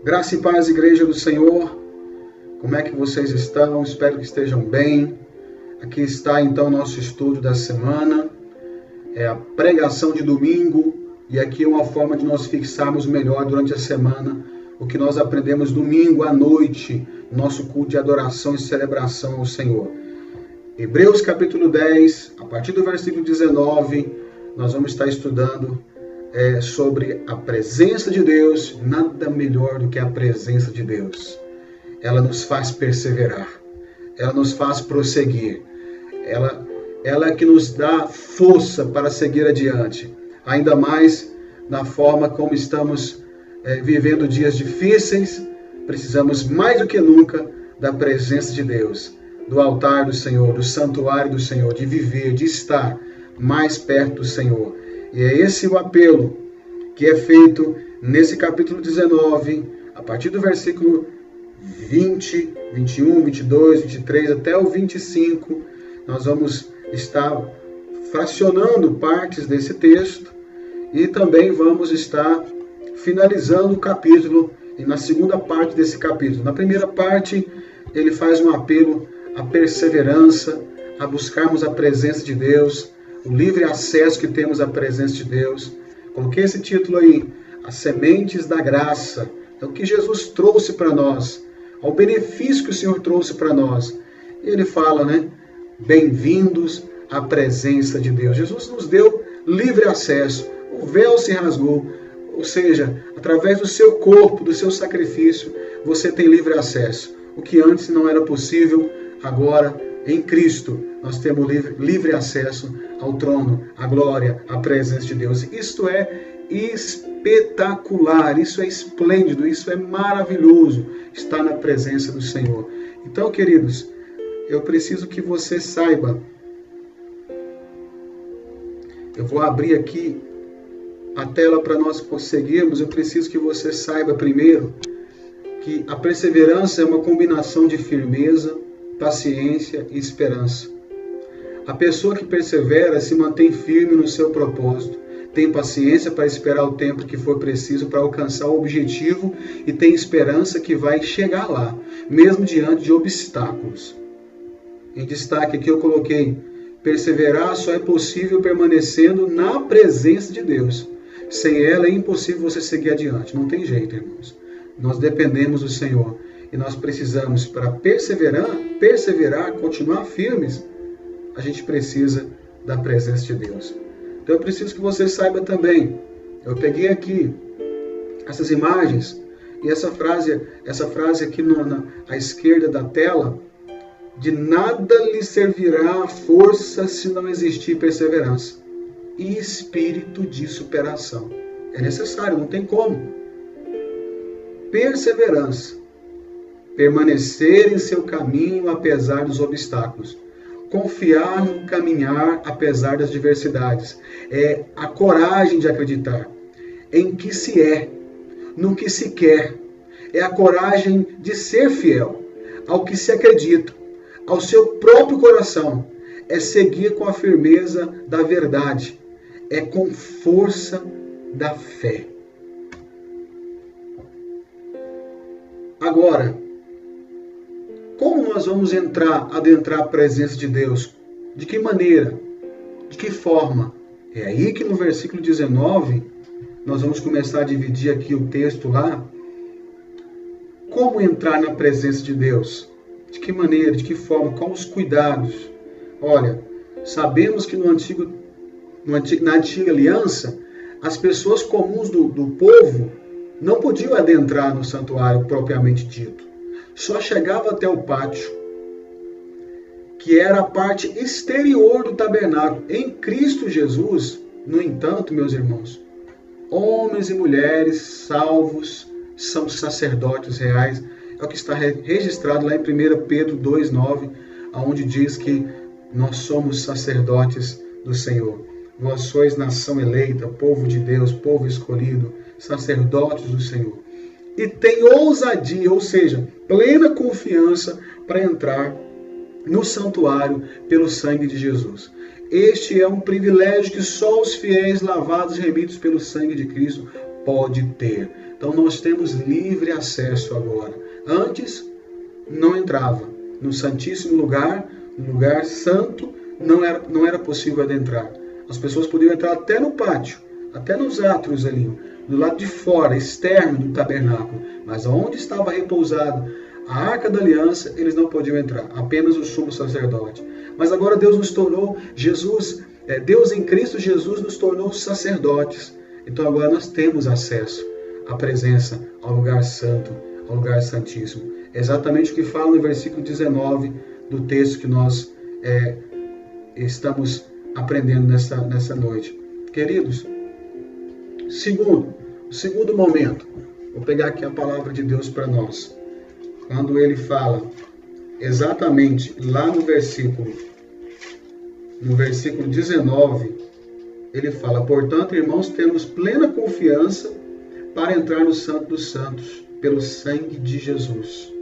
Graça e paz, Igreja do Senhor. Como é que vocês estão? Espero que estejam bem. Aqui está então o nosso estudo da semana. É a pregação de domingo. E aqui é uma forma de nós fixarmos melhor durante a semana o que nós aprendemos domingo à noite, nosso culto de adoração e celebração ao Senhor. Hebreus capítulo 10, a partir do versículo 19, nós vamos estar estudando sobre a presença de Deus. Nada melhor do que a presença de Deus. Ela nos faz perseverar, ela nos faz prosseguir, ela é que nos dá força para seguir adiante, ainda mais na forma como estamos vivendo dias difíceis. Precisamos mais do que nunca da presença de Deus, do altar do Senhor, do santuário do Senhor, de viver, de estar mais perto do Senhor. E é esse o apelo que é feito nesse capítulo 19, a partir do versículo 20, 21, 22, 23 até o 25. Nós vamos estar fracionando partes desse texto e também vamos estar finalizando o capítulo e na segunda parte desse capítulo. Na primeira parte, ele faz um apelo à perseverança, a buscarmos a presença de Deus, o livre acesso que temos à presença de Deus. Coloquei esse título aí, As Sementes da Graça. É o que Jesus trouxe para nós, ao benefício que o Senhor trouxe para nós. E ele fala, bem-vindos à presença de Deus. Jesus nos deu livre acesso, o véu se rasgou, ou seja, através do seu corpo, do seu sacrifício, você tem livre acesso. O que antes não era possível, agora em Cristo nós temos livre acesso ao trono, à glória, à presença de Deus. Isto é espetacular, isso é esplêndido, isso é maravilhoso, estar na presença do Senhor. Então, queridos, eu preciso que você saiba. Eu vou abrir aqui a tela para nós prosseguirmos. Eu preciso que você saiba primeiro que a perseverança é uma combinação de firmeza, paciência e esperança. A pessoa que persevera se mantém firme no seu propósito, tem paciência para esperar o tempo que for preciso para alcançar o objetivo e tem esperança que vai chegar lá, mesmo diante de obstáculos. Em destaque aqui eu coloquei: perseverar só é possível permanecendo na presença de Deus. Sem ela é impossível você seguir adiante. Não tem jeito, irmãos. Nós dependemos do Senhor. E nós precisamos, para perseverar, continuar firmes, a gente precisa da presença de Deus. Então eu preciso que você saiba também. Eu peguei aqui essas imagens e essa frase aqui à esquerda da tela: de nada lhe servirá a força se não existir perseverança e espírito de superação. É necessário, não tem como. Perseverança. Permanecer em seu caminho apesar dos obstáculos. Confiar no caminhar apesar das adversidades. É a coragem de acreditar em que se é, no que se quer. É a coragem de ser fiel ao que se acredita, ao seu próprio coração. É seguir com a firmeza da verdade. É com força da fé. Agora, como nós vamos adentrar a presença de Deus? De que maneira? De que forma? É aí que no versículo 19, nós vamos começar a dividir aqui o texto lá. Como entrar na presença de Deus? De que maneira? De que forma? Quais os cuidados? Olha, sabemos que na antiga aliança, as pessoas comuns do povo não podiam adentrar no santuário propriamente dito. Só chegava até o pátio, que era a parte exterior do tabernáculo. Em Cristo Jesus, no entanto, meus irmãos, homens e mulheres salvos são sacerdotes reais. É o que está registrado lá em 1 Pedro 2,9, onde diz que nós somos sacerdotes do Senhor. Vós sois nação eleita, povo de Deus, povo escolhido, sacerdotes do Senhor. E tem ousadia, ou seja, plena confiança para entrar no santuário pelo sangue de Jesus. Este é um privilégio que só os fiéis lavados e remidos pelo sangue de Cristo pode ter. Então nós temos livre acesso agora. Antes não entrava. No Santíssimo Lugar, no lugar santo, não era possível adentrar. As pessoas podiam entrar até no pátio, até nos átrios ali, do lado de fora, externo do tabernáculo. Mas onde estava repousado a Arca da Aliança, eles não podiam entrar, apenas o sumo sacerdote. Mas agora Deus nos tornou, Deus em Cristo Jesus nos tornou sacerdotes. Então agora nós temos acesso à presença, ao lugar santo, ao lugar santíssimo. É exatamente o que fala no versículo 19 do texto que nós estamos aprendendo nessa noite. Queridos, o segundo momento, vou pegar aqui a palavra de Deus para nós. Quando ele fala exatamente lá no versículo 19, ele fala: portanto, irmãos, temos plena confiança para entrar no Santo dos Santos, pelo sangue de Jesus,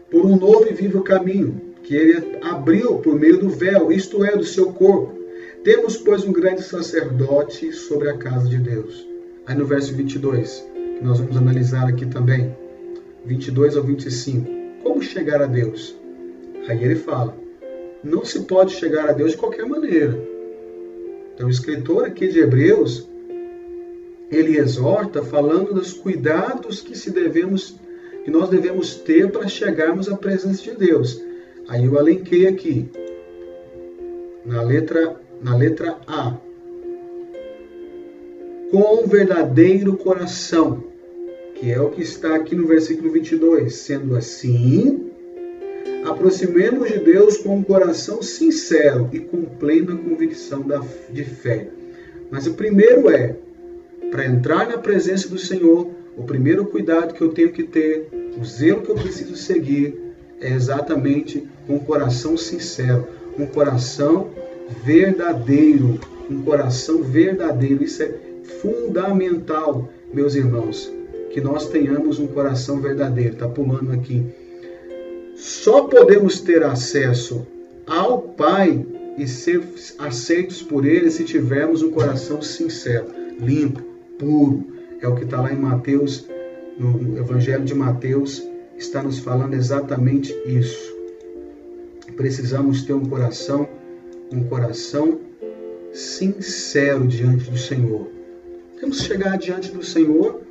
por um novo e vivo caminho, que ele abriu por meio do véu, isto é, do seu corpo. Temos, pois, um grande sacerdote sobre a casa de Deus. Aí no verso 22, que nós vamos analisar aqui também, 22 ao 25, como chegar a Deus? Aí ele fala, não se pode chegar a Deus de qualquer maneira. Então o escritor aqui de Hebreus, ele exorta falando dos cuidados que nós devemos ter para chegarmos à presença de Deus. Aí eu elenquei aqui, na letra A, com verdadeiro coração, que é o que está aqui no versículo 22. Sendo assim, aproximemos de Deus com um coração sincero e com plena convicção de fé. Mas o primeiro para entrar na presença do Senhor, o primeiro cuidado que eu tenho que ter, o zelo que eu preciso seguir, é exatamente um coração sincero, um coração verdadeiro, Isso é fundamental, meus irmãos, que nós tenhamos um coração verdadeiro. Está pulando aqui. Só podemos ter acesso ao Pai e ser aceitos por Ele se tivermos um coração sincero, limpo, puro. É o que está lá em Mateus, no Evangelho de Mateus, está nos falando exatamente isso. Precisamos ter um coração sincero diante do Senhor. Temos que chegar diante do Senhor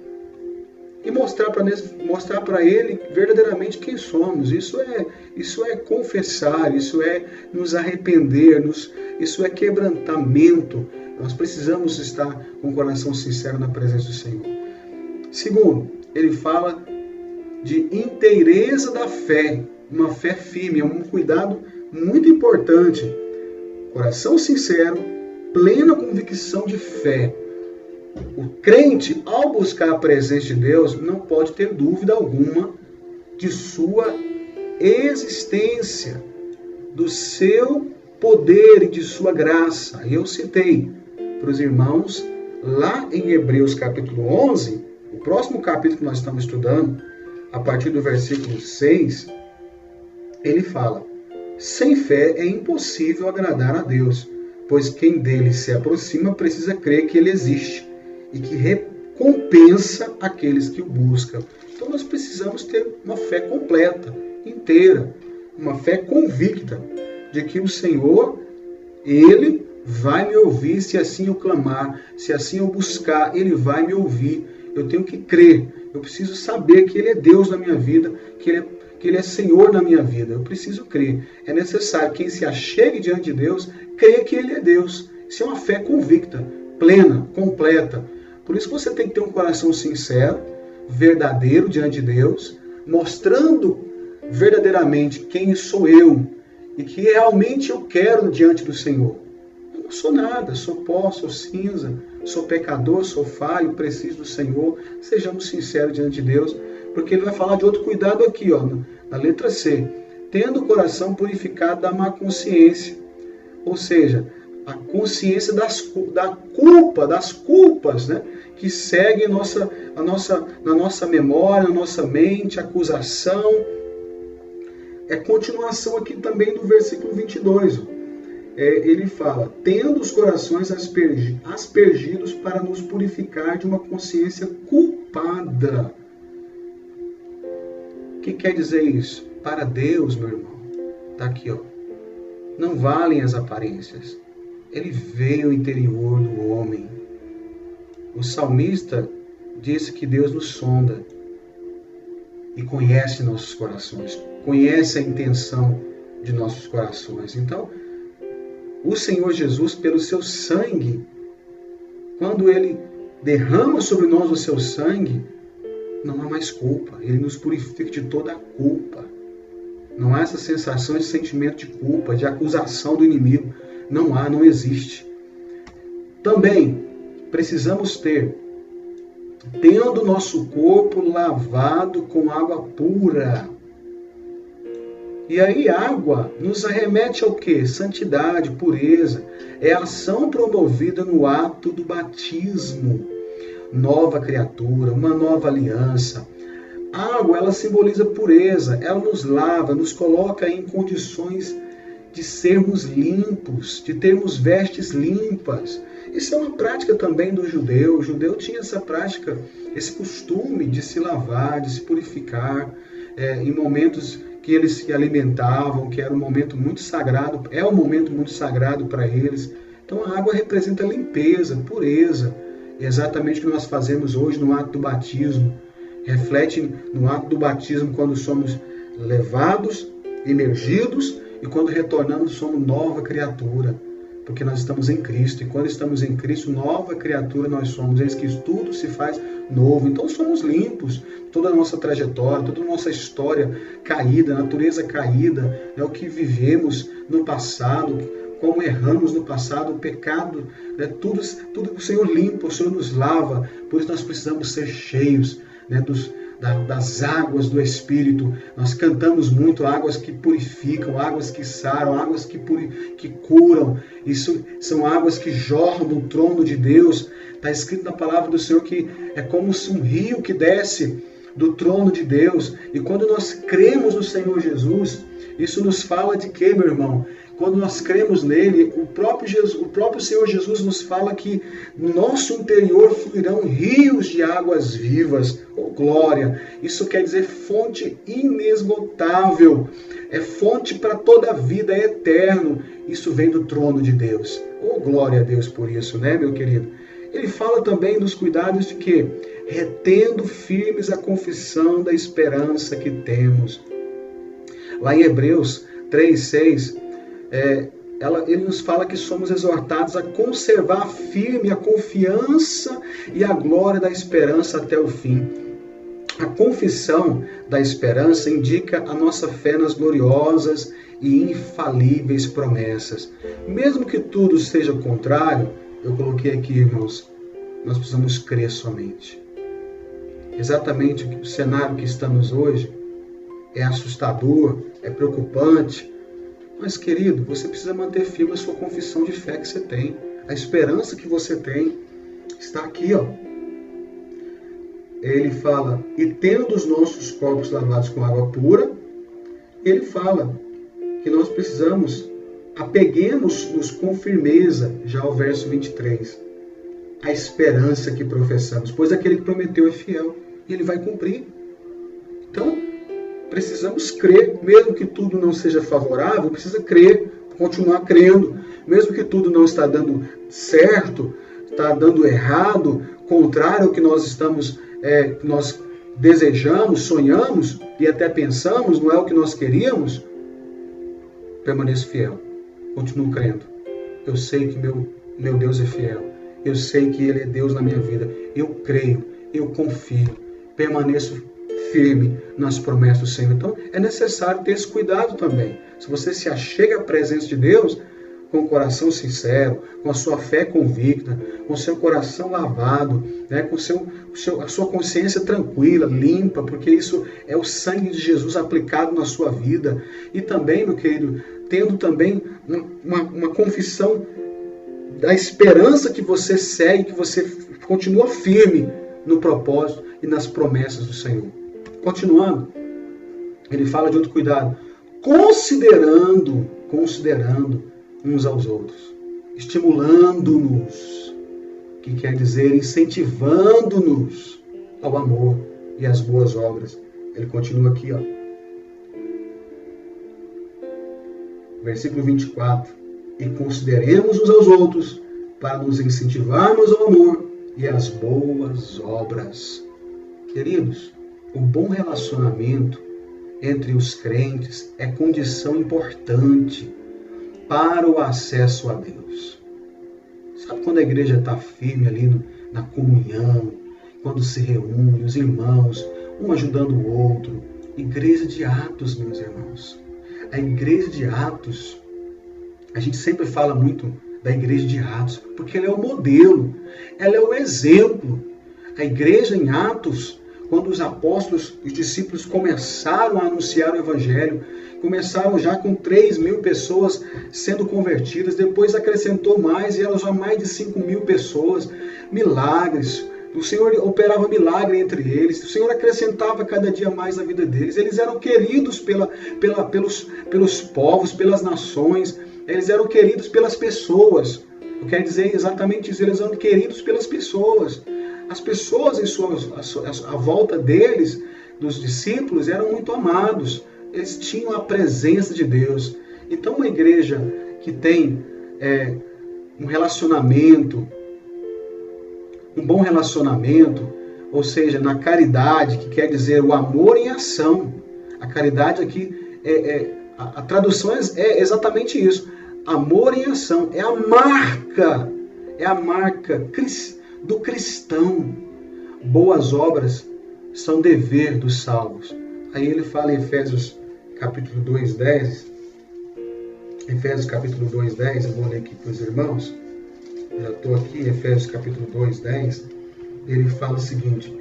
e mostrar para Ele verdadeiramente quem somos. Isso é confessar, isso é nos arrepender, isso é quebrantamento. Nós precisamos estar com o coração sincero na presença do Senhor. Segundo, ele fala de inteireza da fé, uma fé firme, é um cuidado muito importante. Coração sincero, plena convicção de fé. O crente, ao buscar a presença de Deus, não pode ter dúvida alguma de sua existência, do seu poder e de sua graça. E eu citei para os irmãos, lá em Hebreus capítulo 11, o próximo capítulo que nós estamos estudando, a partir do versículo 6, ele fala: sem fé é impossível agradar a Deus, pois quem dele se aproxima precisa crer que ele existe e que recompensa aqueles que o buscam. Então nós precisamos ter uma fé completa, inteira, uma fé convicta de que o Senhor, Ele vai me ouvir se assim eu clamar, se assim eu buscar, Ele vai me ouvir. Eu tenho que crer, eu preciso saber que Ele é Deus na minha vida, que Ele é Senhor na minha vida. Eu preciso crer. É necessário que quem se achegue diante de Deus, creia que Ele é Deus. Isso é uma fé convicta, plena, completa. Por isso que você tem que ter um coração sincero, verdadeiro diante de Deus, mostrando verdadeiramente quem sou eu e que realmente eu quero diante do Senhor. Eu não sou nada, sou pó, sou cinza, sou pecador, sou falho, preciso do Senhor. Sejamos sinceros diante de Deus, porque Ele vai falar de outro cuidado aqui, na letra C. Tendo o coração purificado da má consciência, ou seja, a consciência das culpas, né, que seguem na nossa memória, na nossa mente, acusação. É continuação aqui também do versículo 22. Ele fala, tendo os corações aspergidos para nos purificar de uma consciência culpável ocupada. O que quer dizer isso? Para Deus, meu irmão, está aqui, ó, não valem as aparências. Ele vê o interior do homem. O salmista disse que Deus nos sonda e conhece nossos corações, conhece a intenção de nossos corações. Então, o Senhor Jesus, pelo seu sangue, quando Ele derrama sobre nós o seu sangue, não há mais culpa. Ele nos purifica de toda a culpa. Não há essa sensação de sentimento de culpa, de acusação do inimigo. Não há, não existe. Também precisamos ter, tendo nosso corpo lavado com água pura. E aí água nos arremete ao quê? Santidade, pureza. É a ação promovida no ato do batismo. Nova criatura, uma nova aliança. A água, ela simboliza pureza, ela nos lava, nos coloca em condições de sermos limpos, de termos vestes limpas. Isso é uma prática também do judeu. O judeu tinha essa prática, esse costume de se lavar, de se purificar, em momentos que eles se alimentavam, que era um momento muito sagrado, é um momento muito sagrado para eles. Então a água representa limpeza, pureza. É exatamente o que nós fazemos hoje no ato do batismo. Reflete no ato do batismo quando somos levados, imergidos, e quando retornamos somos nova criatura, porque nós estamos em Cristo. E quando estamos em Cristo, nova criatura nós somos. Eis que tudo se faz novo. Então somos limpos. Toda a nossa trajetória, toda a nossa história caída, natureza caída, é o que vivemos no passado, como erramos no passado, o pecado, né? Tudo o Senhor limpa, o Senhor nos lava. Por isso nós precisamos ser cheios, né, das águas do Espírito. Nós cantamos muito águas que purificam, águas que saram, águas que curam. Isso são águas que jorram do trono de Deus. Está escrito na palavra do Senhor que é como se um rio que desce do trono de Deus. E quando nós cremos no Senhor Jesus, isso nos fala de quê, meu irmão? Quando nós cremos nele, o próprio Senhor Jesus nos fala que no nosso interior fluirão rios de águas vivas. Oh, glória! Isso quer dizer fonte inesgotável. É fonte para toda a vida, é eterno. Isso vem do trono de Deus. Oh, glória a Deus por isso, né, meu querido? Ele fala também dos cuidados de quê? Retendo firmes a confissão da esperança que temos. Lá em Hebreus 3:6, ele nos fala que somos exortados a conservar firme a confiança e a glória da esperança até o fim. A confissão da esperança indica a nossa fé nas gloriosas e infalíveis promessas. Mesmo que tudo seja contrário, eu coloquei aqui, irmãos, nós precisamos crer somente. Exatamente o cenário que estamos hoje é assustador, é preocupante. Mas, querido, você precisa manter firme a sua confissão de fé que você tem. A esperança que você tem está aqui, ó. Ele fala, e tendo os nossos corpos lavados com água pura, ele fala que nós precisamos, apeguemos-nos com firmeza, já o verso 23, a esperança que professamos, pois aquele que prometeu é fiel, e ele vai cumprir. Então, precisamos crer, mesmo que tudo não seja favorável, precisa crer, continuar crendo, mesmo que tudo não está dando certo, está dando errado, contrário ao que nós desejamos, sonhamos e até pensamos, não é o que nós queríamos, permaneço fiel, continuo crendo. Eu sei que meu Deus é fiel, eu sei que Ele é Deus na minha vida, eu creio, eu confio, permaneço firme nas promessas do Senhor. Então é necessário ter esse cuidado também. Se você se achega à presença de Deus com o coração sincero, com a sua fé convicta, com o seu coração lavado, né, com a sua consciência tranquila, limpa, porque isso é o sangue de Jesus aplicado na sua vida. E também, meu querido, tendo também uma confissão da esperança que você segue, que você continua firme no propósito e nas promessas do Senhor. Continuando, ele fala de outro cuidado. Considerando uns aos outros. Estimulando-nos. Que quer dizer incentivando-nos. ao amor e às boas obras. Ele continua aqui, ó. Versículo 24. E consideremos uns aos outros para nos incentivarmos ao amor e às boas obras. Queridos, o bom relacionamento entre os crentes é condição importante para o acesso a Deus. Sabe quando a igreja está firme ali na comunhão, quando se reúne, os irmãos, um ajudando o outro? Igreja de Atos, meus irmãos. A igreja de Atos, a gente sempre fala muito da igreja de Atos, porque ela é o modelo, ela é o exemplo. A igreja em Atos, quando os apóstolos, os discípulos começaram a anunciar o evangelho, começaram já com 3.000 pessoas sendo convertidas, depois acrescentou mais, e eram já mais de 5.000 pessoas, milagres. O Senhor operava milagre entre eles, o Senhor acrescentava cada dia mais na vida deles. Eles eram queridos pelos povos, pelas nações, eles eram queridos pelas pessoas. Eu quero dizer exatamente isso, eles eram queridos pelas pessoas. As pessoas à volta deles, dos discípulos, eram muito amados. Eles tinham a presença de Deus. Então, uma igreja que tem um relacionamento, um bom relacionamento, ou seja, na caridade, que quer dizer o amor em ação. A caridade aqui, a tradução é exatamente isso. Amor em ação. É a marca do cristão. Boas obras são dever dos salvos. Aí ele fala em Efésios capítulo 2:10. Efésios capítulo 2:10, eu vou ler aqui para os irmãos. Já estou aqui em Efésios capítulo 2:10. Ele fala o seguinte: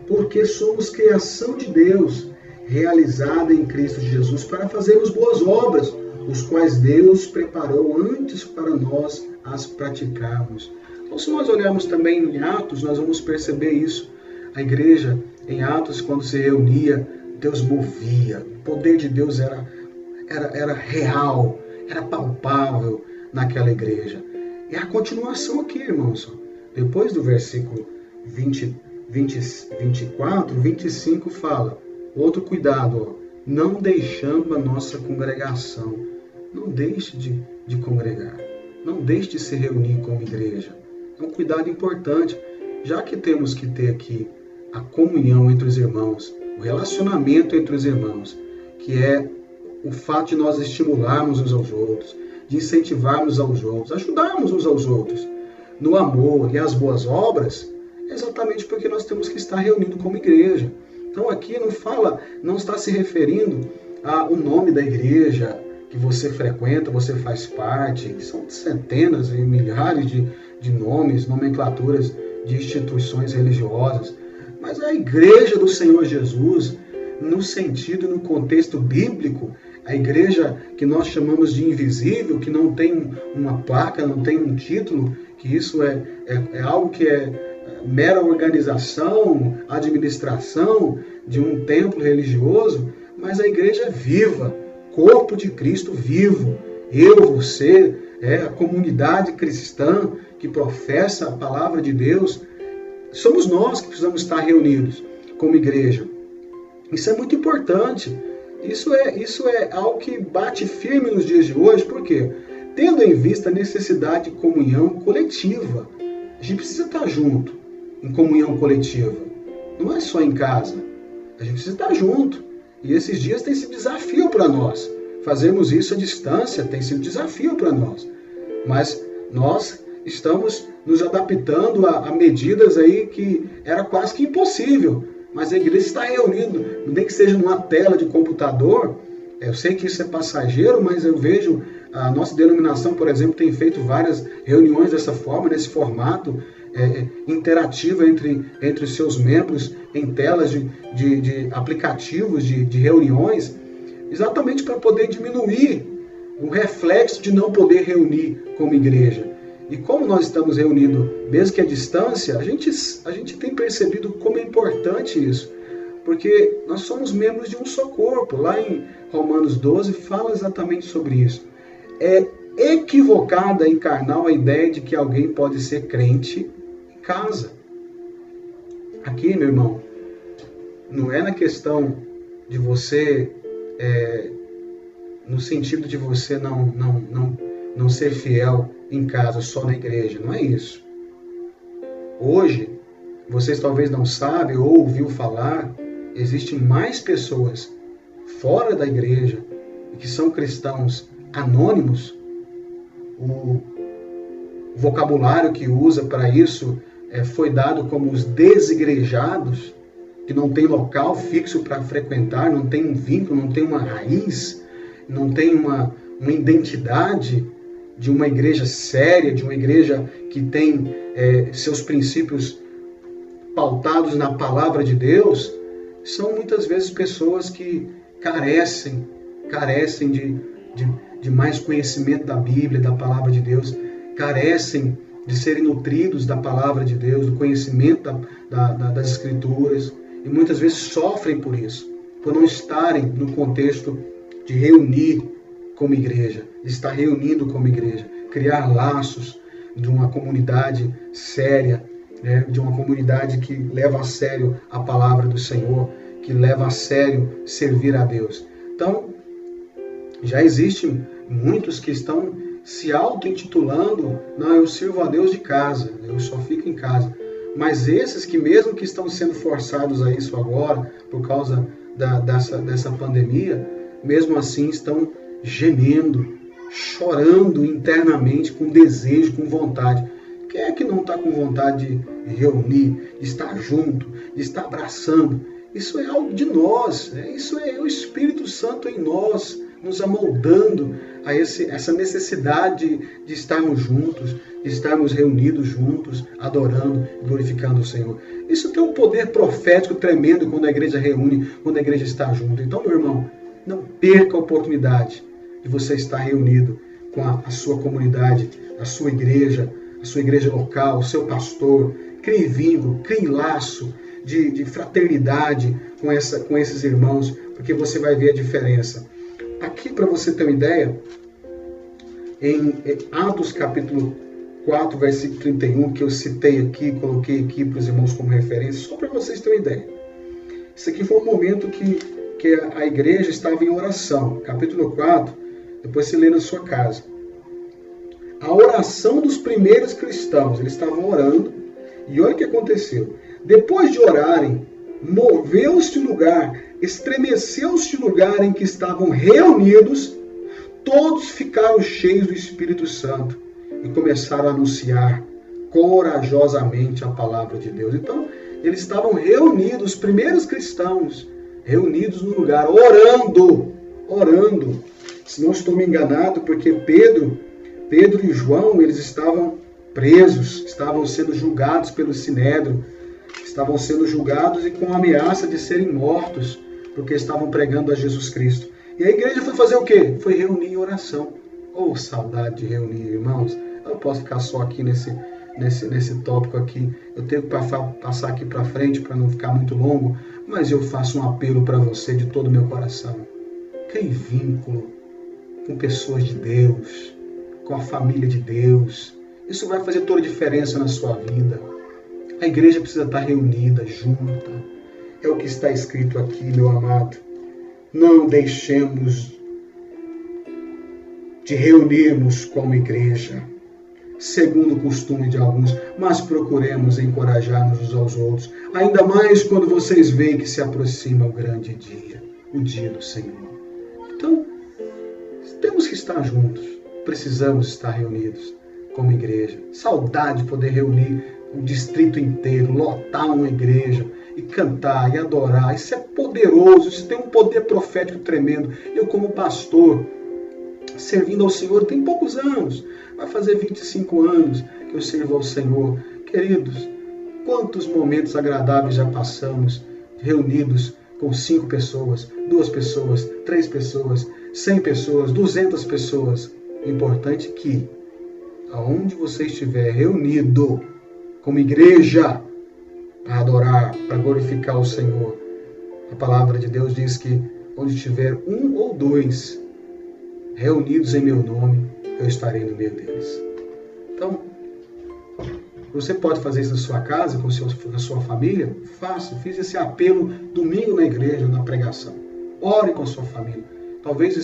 porque somos criação de Deus, realizada em Cristo Jesus, para fazermos boas obras, os quais Deus preparou antes para nós as praticarmos. Então, se nós olharmos também em Atos, nós vamos perceber isso. A igreja, em Atos, quando se reunia, Deus movia. O poder de Deus era real, era palpável naquela igreja. É a continuação aqui, irmãos. Depois do versículo 24, 25 fala, outro cuidado, ó, não deixando a nossa congregação. Não deixe de congregar. Não deixe de se reunir como igreja. É um cuidado importante, já que temos que ter aqui a comunhão entre os irmãos, o relacionamento entre os irmãos, que é o fato de nós estimularmos uns aos outros, de incentivarmos aos outros, ajudarmos uns aos outros no amor e as boas obras, é exatamente porque nós temos que estar reunidos como igreja. Então aqui não está se referindo ao nome da igreja que você frequenta, você faz parte. São centenas e milhares de nomes, nomenclaturas de instituições religiosas. Mas a igreja do Senhor Jesus, no sentido e no contexto bíblico, a igreja que nós chamamos de invisível, que não tem uma placa, não tem um título, que isso é algo que é mera organização, administração de um templo religioso, mas a igreja é viva, corpo de Cristo vivo. Eu, você, a comunidade cristã que professa a palavra de Deus, somos nós que precisamos estar reunidos como igreja. Isso é muito importante. Isso é algo que bate firme nos dias de hoje, por quê? Tendo em vista a necessidade de comunhão coletiva. A gente precisa estar junto, em comunhão coletiva. Não é só em casa. A gente precisa estar junto. E esses dias tem sido desafio para nós. Fazermos isso à distância tem sido desafio para nós. Mas nós estamos nos adaptando a medidas aí que era quase que impossível. Mas a igreja está reunida, nem que seja numa tela de computador. Eu sei que isso é passageiro, mas eu vejo a nossa denominação, por exemplo, tem feito várias reuniões dessa forma, nesse formato interativo entre os seus membros, em telas de aplicativos de reuniões, exatamente para poder diminuir o reflexo de não poder reunir como igreja. E como nós estamos reunidos, mesmo que à distância, a gente tem percebido como é importante isso. Porque nós somos membros de um só corpo. Lá em Romanos 12 fala exatamente sobre isso. É equivocada e carnal a ideia de que alguém pode ser crente em casa. Aqui, meu irmão, não é na questão de você, no sentido de você não ser fiel em casa, só na igreja. Não é isso. Hoje, vocês talvez não sabem ou ouviu falar, existem mais pessoas fora da igreja que são cristãos anônimos. O vocabulário que usa para isso foi dado como os desigrejados, que não tem local fixo para frequentar, não tem um vínculo, não tem uma raiz, não tem uma identidade de uma igreja séria, de uma igreja que tem seus princípios pautados na palavra de Deus. São muitas vezes pessoas que carecem de mais conhecimento da Bíblia, da palavra de Deus, carecem de serem nutridos da palavra de Deus, do conhecimento das Escrituras, e muitas vezes sofrem por isso, por não estarem no contexto de reunir como igreja, de estar reunindo como igreja, criar laços de uma comunidade séria, de uma comunidade que leva a sério a palavra do Senhor, que leva a sério servir a Deus. Então, já existem muitos que estão se auto-intitulando: não, eu sirvo a Deus de casa, eu só fico em casa. Mas esses que mesmo que estão sendo forçados a isso agora, por causa dessa pandemia, mesmo assim estão gemendo, chorando internamente, com desejo, com vontade. Quem é que não está com vontade de reunir, de estar junto, de estar abraçando? Isso é algo de nós, isso é o Espírito Santo em nós, nos amoldando a essa necessidade de estarmos juntos, de estarmos reunidos juntos, adorando e glorificando o Senhor. Isso tem um poder profético tremendo quando a igreja reúne, quando a igreja está junto. Então, meu irmão, não perca a oportunidade de você estar reunido com a sua comunidade, a sua igreja local, o seu pastor. Crie vínculo, crie laço de fraternidade com esses irmãos, porque você vai ver a diferença. Aqui, para você ter uma ideia, em Atos capítulo 4, versículo 31, que eu citei aqui, coloquei aqui para os irmãos como referência, só para vocês terem uma ideia. Isso aqui foi um momento que a igreja estava em oração. Capítulo 4, depois você lê na sua casa. A oração dos primeiros cristãos, eles estavam orando, e olha o que aconteceu. Depois de orarem, moveu-se o lugar, estremeceu-se o lugar em que estavam reunidos, todos ficaram cheios do Espírito Santo e começaram a anunciar corajosamente a palavra de Deus. Então, eles estavam reunidos, os primeiros cristãos, reunidos no lugar, orando. Se não estou me enganado, porque Pedro e João, eles estavam presos, estavam sendo julgados pelo Sinédrio, estavam sendo julgados e com a ameaça de serem mortos, porque estavam pregando a Jesus Cristo. E a igreja foi fazer o quê? Foi reunir em oração. Oh, saudade de reunir, irmãos. Eu não posso ficar só aqui nesse tópico aqui. Eu tenho que passar aqui para frente para não ficar muito longo, mas eu faço um apelo para você de todo o meu coração. Crie vínculo com pessoas de Deus, com a família de Deus. Isso vai fazer toda a diferença na sua vida. A igreja precisa estar reunida, junta. É o que está escrito aqui, meu amado. Não deixemos de reunirmos como igreja, segundo o costume de alguns, mas procuremos encorajar-nos uns aos outros, ainda mais quando vocês veem que se aproxima o grande dia, o dia do Senhor. Então, temos que estar juntos, precisamos estar reunidos como igreja. Saudade de poder reunir o distrito inteiro, lotar uma igreja e cantar e adorar. Isso é poderoso, isso tem um poder profético tremendo. Eu, como pastor, servindo ao Senhor, tem poucos anos, vai fazer 25 anos que eu sirvo ao Senhor. Queridos, quantos momentos agradáveis já passamos reunidos com 5 pessoas, 2 pessoas, 3 pessoas, 100 pessoas, 200 pessoas. O importante é que, aonde você estiver reunido como igreja, para adorar, para glorificar o Senhor, a palavra de Deus diz que onde estiver 1 ou 2 reunidos em meu nome, eu estarei no meio deles. Então, Você pode fazer isso na sua casa, com a sua família? Faça. Fiz esse apelo domingo na igreja, na pregação. Ore com a sua família. Talvez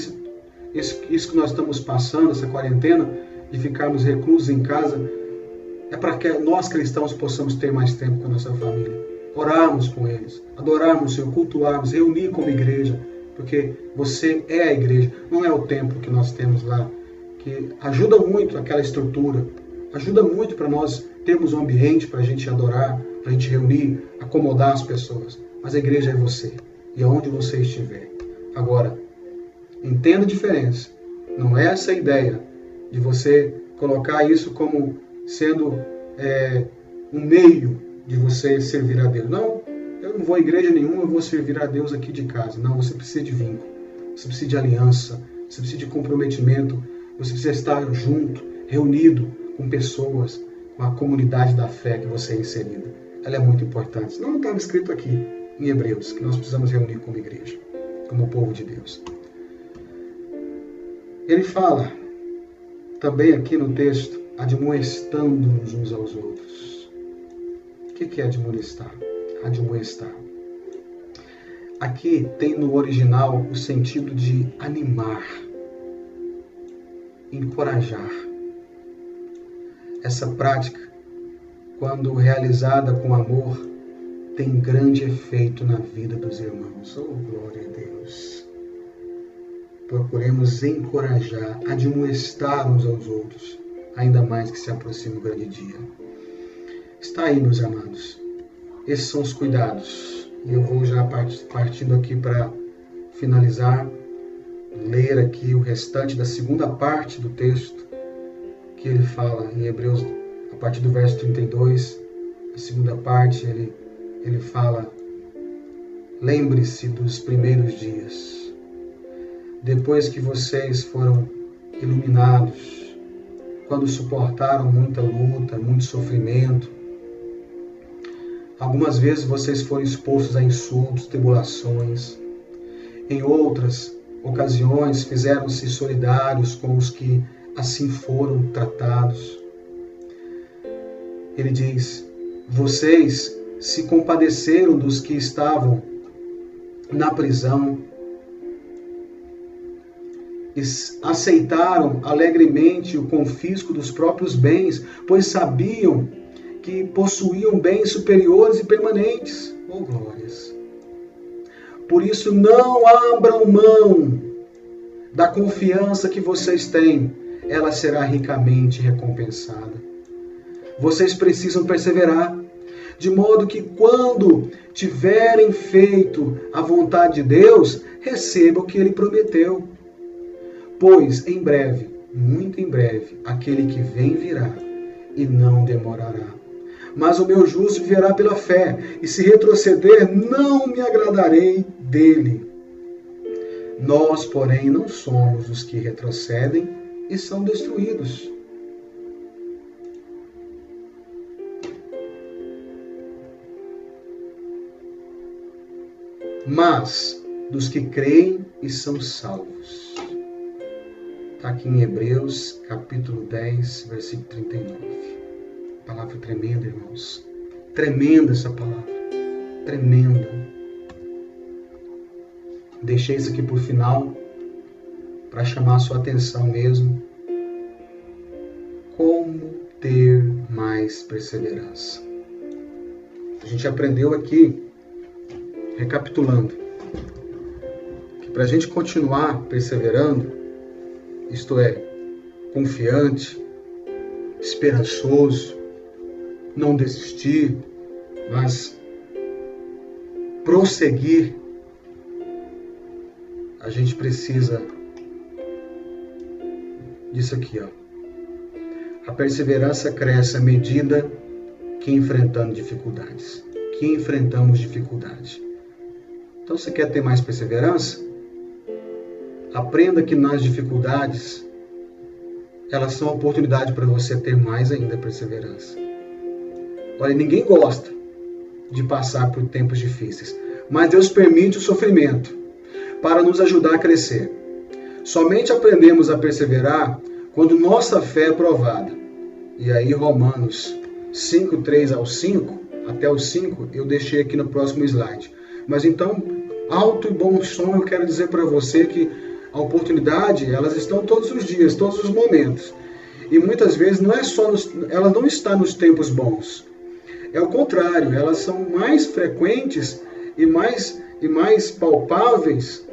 isso que nós estamos passando, essa quarentena, de ficarmos reclusos em casa, é para que nós cristãos possamos ter mais tempo com a nossa família. Orarmos com eles, adorarmos o Senhor, cultuarmos, reunir como igreja, porque você é a igreja, não é o templo que nós temos lá, que ajuda muito aquela estrutura, ajuda muito para nós termos um ambiente para a gente adorar, para a gente reunir, acomodar as pessoas. Mas a igreja é você, e aonde você estiver. Agora, entenda a diferença. Não é essa a ideia de você colocar isso como sendo um meio de você servir a Deus. Não, eu não vou a igreja nenhuma, eu vou servir a Deus aqui de casa. Não, você precisa de vínculo, você precisa de aliança, você precisa de comprometimento, você precisa estar junto, reunido com pessoas, com a comunidade da fé que você é inserida. Ela é muito importante. Senão não estava escrito aqui em Hebreus que nós precisamos reunir como igreja, como povo de Deus. Ele fala também aqui no texto, admoestando-nos uns aos outros. O que é admoestar? Admoestar. Aqui tem no original o sentido de animar, encorajar. Essa prática, quando realizada com amor, tem grande efeito na vida dos irmãos. Oh, glória a Deus! Procuremos encorajar, admoestar uns aos outros, ainda mais que se aproxime o grande dia. Está aí, meus amados. Esses são os cuidados. E eu vou já partindo aqui para finalizar, ler aqui o restante da segunda parte do texto, que ele fala em Hebreus, a partir do verso 32, a segunda parte, ele fala: lembre-se dos primeiros dias, depois que vocês foram iluminados, quando suportaram muita luta, muito sofrimento. Algumas vezes vocês foram expostos a insultos, tribulações. Em outras ocasiões fizeram-se solidários com os que assim foram tratados. Ele diz: vocês se compadeceram dos que estavam na prisão, aceitaram alegremente o confisco dos próprios bens, pois sabiam que possuíam bens superiores e permanentes. Oh, glórias! Por isso, não abram mão da confiança que vocês têm, ela será ricamente recompensada. Vocês precisam perseverar, de modo que quando tiverem feito a vontade de Deus, recebam o que Ele prometeu. Pois em breve, muito em breve, aquele que vem virá e não demorará. Mas o meu justo viverá pela fé, e se retroceder, não me agradarei dele. Nós, porém, não somos os que retrocedem e são destruídos. Mas dos que creem e são salvos. Está aqui em Hebreus, capítulo 10, versículo 39. Palavra tremenda, irmãos. Tremenda essa palavra. Tremenda. Deixei isso aqui por final, para chamar a sua atenção mesmo. Como ter mais perseverança. A gente aprendeu aqui, recapitulando, que para a gente continuar perseverando, isto é, confiante, esperançoso, não desistir, mas prosseguir, a gente precisa disso aqui, ó. A perseverança cresce à medida que enfrentamos dificuldades. Então, você quer ter mais perseverança? Aprenda que nas dificuldades, elas são oportunidade para você ter mais ainda perseverança. Olha, ninguém gosta de passar por tempos difíceis, mas Deus permite o sofrimento para nos ajudar a crescer. Somente aprendemos a perseverar quando nossa fé é provada. E aí Romanos 5, 3 ao 5, até o 5, eu deixei aqui no próximo slide. Mas então, alto e bom som, eu quero dizer para você que a oportunidade, elas estão todos os dias, todos os momentos. E muitas vezes ela não está nos tempos bons. É o contrário, elas são mais frequentes e mais palpáveis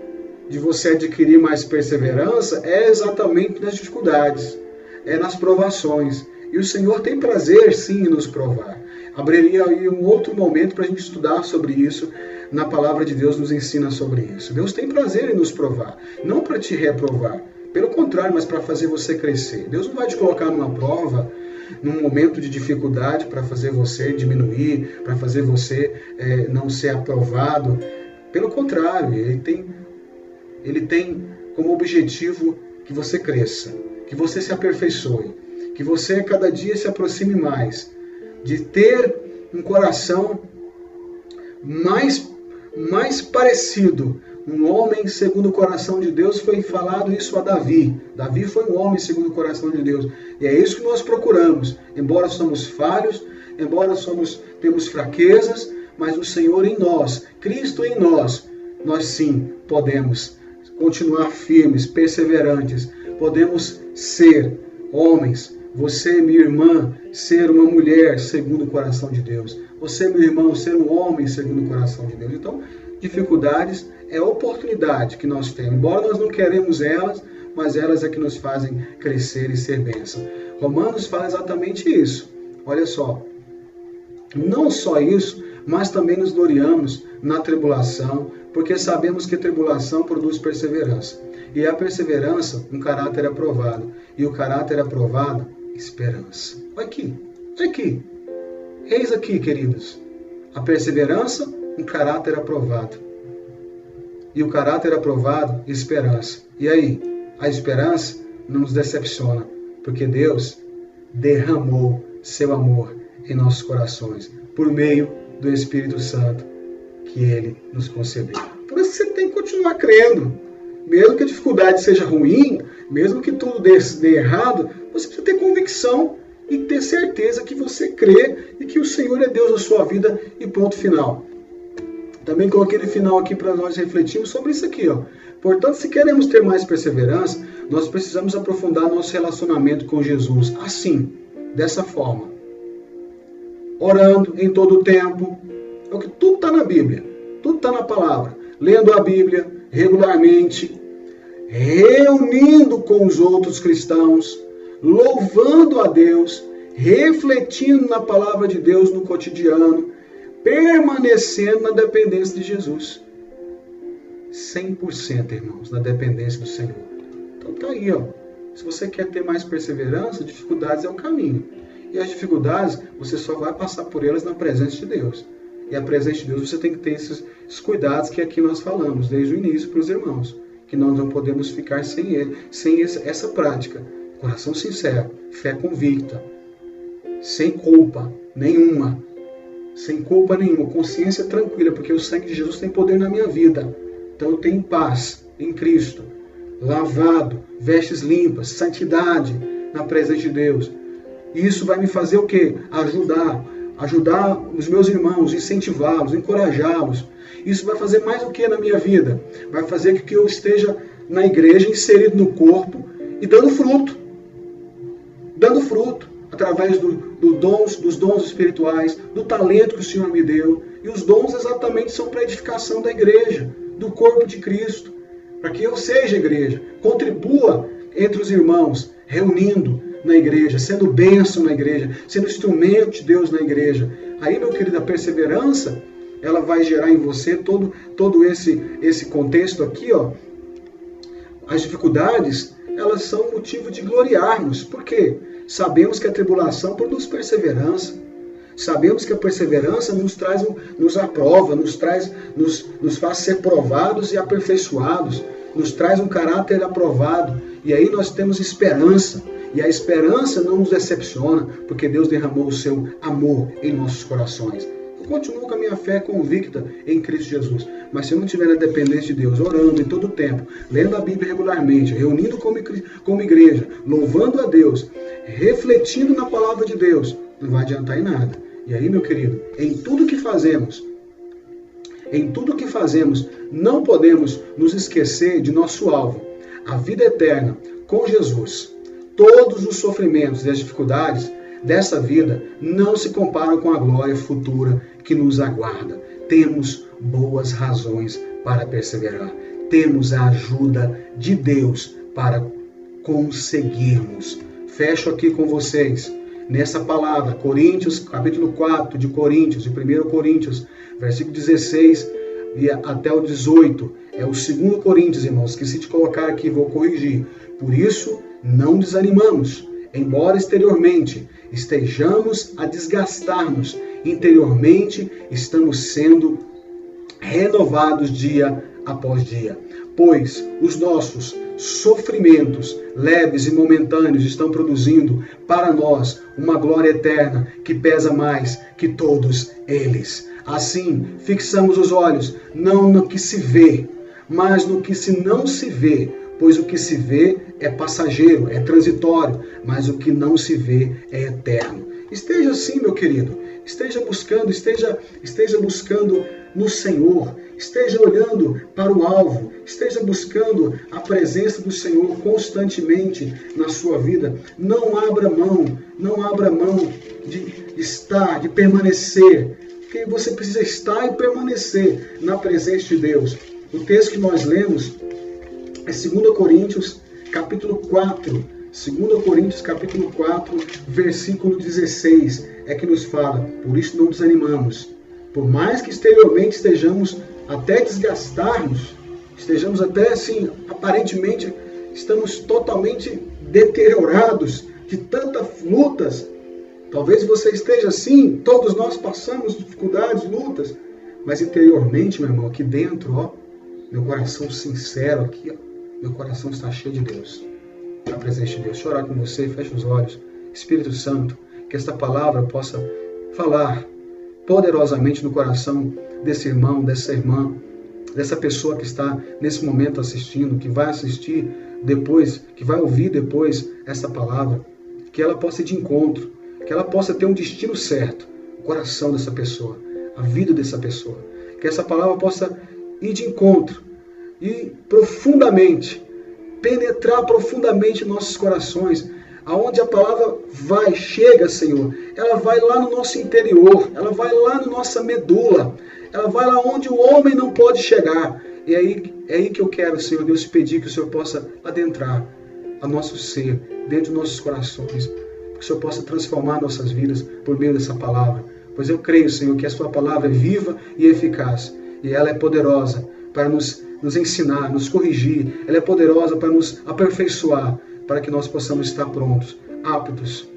de você adquirir mais perseverança, é exatamente nas dificuldades, é nas provações. E o Senhor tem prazer, sim, em nos provar. Abriria aí um outro momento para a gente estudar sobre isso. Na palavra de Deus nos ensina sobre isso. Deus tem prazer em nos provar, não para te reprovar. Pelo contrário, mas para fazer você crescer. Deus não vai te colocar numa prova, num momento de dificuldade, para fazer você diminuir, para fazer você não ser aprovado. Pelo contrário, ele tem como objetivo que você cresça, que você se aperfeiçoe, que você cada dia se aproxime mais de ter um coração mais parecido. Um homem segundo o coração de Deus, foi falado isso a Davi. Davi foi um homem segundo o coração de Deus. E é isso que nós procuramos. Embora somos falhos, embora temos fraquezas, mas o Senhor em nós, Cristo em nós sim podemos continuar firmes, perseverantes. Podemos ser homens. Você, minha irmã, ser uma mulher segundo o coração de Deus. Você, meu irmão, ser um homem segundo o coração de Deus. Então, dificuldades é oportunidade que nós temos. Embora nós não queremos elas, mas elas é que nos fazem crescer e ser bênção. Romanos fala exatamente isso. Olha só. Não só isso, mas também nos gloriamos na tribulação, porque sabemos que tribulação produz perseverança. E a perseverança, um caráter aprovado. E o caráter aprovado, esperança. Olha aqui, olha aqui. Eis aqui, queridos. A perseverança, um caráter aprovado. E o caráter aprovado, esperança. E aí, a esperança não nos decepciona, porque Deus derramou seu amor em nossos corações, por meio do Espírito Santo que Ele nos concedeu. Por isso você tem que continuar crendo. Mesmo que a dificuldade seja ruim, mesmo que tudo dê errado, você precisa ter convicção e ter certeza que você crê e que o Senhor é Deus na sua vida e ponto final. Também coloquei no final aqui para nós refletirmos sobre isso aqui. Portanto, se queremos ter mais perseverança, nós precisamos aprofundar nosso relacionamento com Jesus. Assim, dessa forma. Orando em todo o tempo. É o que tudo está na Bíblia. Tudo está na palavra. Lendo a Bíblia regularmente. Reunindo com os outros cristãos. Louvando a Deus. Refletindo na palavra de Deus no cotidiano. Permanecendo na dependência de Jesus. 100%, irmãos, na dependência do Senhor. Então tá aí, Se você quer ter mais perseverança, dificuldades é o caminho. E as dificuldades, você só vai passar por elas na presença de Deus. E a presença de Deus, você tem que ter esses cuidados que aqui nós falamos, desde o início para os irmãos. Que nós não podemos ficar sem ele, sem essa prática. Coração sincero, fé convicta, sem culpa nenhuma. Sem culpa nenhuma, consciência tranquila, porque o sangue de Jesus tem poder na minha vida. Então eu tenho paz em Cristo, lavado, vestes limpas, santidade na presença de Deus. E isso vai me fazer o quê? Ajudar os meus irmãos, incentivá-los, encorajá-los. Isso vai fazer mais o que na minha vida? Vai fazer com que eu esteja na igreja, inserido no corpo e dando fruto. Dando fruto. Através dos dons espirituais, do talento que o Senhor me deu. E os dons exatamente são para a edificação da igreja, do corpo de Cristo. Para que eu seja igreja, contribua entre os irmãos, reunindo na igreja, sendo bênção na igreja, sendo instrumento de Deus na igreja. Aí, meu querido, a perseverança, ela vai gerar em você todo esse contexto aqui, As dificuldades, elas são motivo de gloriarmos. Por quê? Sabemos que a tribulação produz perseverança. Sabemos que a perseverança nos aprova, nos faz ser provados e aperfeiçoados. Nos traz um caráter aprovado. E aí nós temos esperança. E a esperança não nos decepciona, porque Deus derramou o seu amor em nossos corações. Eu continuo com a minha fé convicta em Cristo Jesus. Mas se eu não tiver a dependência de Deus, orando em todo o tempo, lendo a Bíblia regularmente, reunindo como igreja, louvando a Deus, refletindo na palavra de Deus, não vai adiantar em nada. E aí, meu querido, em tudo que fazemos, não podemos nos esquecer de nosso alvo, a vida eterna com Jesus. Todos os sofrimentos e as dificuldades dessa vida não se comparam com a glória futura que nos aguarda. Temos boas razões para perseverar. Temos a ajuda de Deus para conseguirmos. Fecho aqui com vocês nessa palavra, Coríntios, capítulo 4 de Coríntios, de 1 Coríntios, versículo 16 e até o 18. É o 2 Coríntios, irmãos. Esqueci de colocar aqui, vou corrigir. Por isso, não desanimamos, embora exteriormente estejamos a desgastar-nos, interiormente estamos sendo renovados dia após dia. Pois os nossos sofrimentos leves e momentâneos estão produzindo para nós uma glória eterna que pesa mais que todos eles. Assim, fixamos os olhos não no que se vê, mas no que se não se vê, pois o que se vê é passageiro, é transitório, mas o que não se vê é eterno. Esteja assim, meu querido, esteja buscando no Senhor, esteja olhando para o alvo, esteja buscando a presença do Senhor constantemente na sua vida. Não abra mão de estar, de permanecer, porque você precisa estar e permanecer na presença de Deus. O texto que nós lemos é 2 Coríntios, capítulo 4. 2 Coríntios, capítulo 4, versículo 16, é que nos fala: por isso não desanimamos. Por mais que exteriormente estejamos até desgastar-nos, estejamos até assim, aparentemente, estamos totalmente deteriorados de tantas lutas. Talvez você esteja assim, todos nós passamos dificuldades, lutas, mas interiormente, meu irmão, aqui dentro, ó, meu coração sincero aqui, ó, meu coração está cheio de Deus, na presença de Deus. Deixa eu orar com você, feche os olhos. Espírito Santo, que esta palavra possa falar poderosamente no coração desse irmão, dessa irmã, dessa pessoa que está nesse momento assistindo, que vai assistir depois, que vai ouvir depois essa palavra, que ela possa ir de encontro, que ela possa ter um destino certo, o coração dessa pessoa, a vida dessa pessoa, que essa palavra possa ir de encontro e profundamente, penetrar profundamente em nossos corações, aonde a palavra vai, chega, Senhor, ela vai lá no nosso interior, ela vai lá na nossa medula, ela vai lá onde o homem não pode chegar. E é aí que eu quero, Senhor Deus, pedir que o Senhor possa adentrar a nosso ser, dentro dos nossos corações, que o Senhor possa transformar nossas vidas por meio dessa palavra. Pois eu creio, Senhor, que a sua palavra é viva e eficaz, e ela é poderosa para nos ensinar, nos corrigir, ela é poderosa para nos aperfeiçoar, para que nós possamos estar prontos, aptos,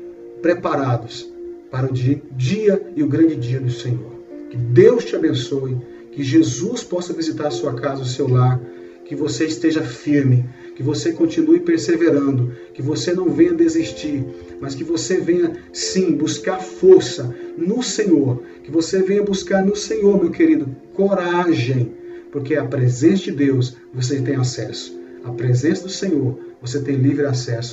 preparados para o dia e o grande dia do Senhor. Que Deus te abençoe, que Jesus possa visitar a sua casa, o seu lar, que você esteja firme, que você continue perseverando, que você não venha desistir, mas que você venha, sim, buscar força no Senhor, que você venha buscar no Senhor, meu querido, coragem, porque a presença de Deus você tem acesso, a presença do Senhor você tem livre acesso.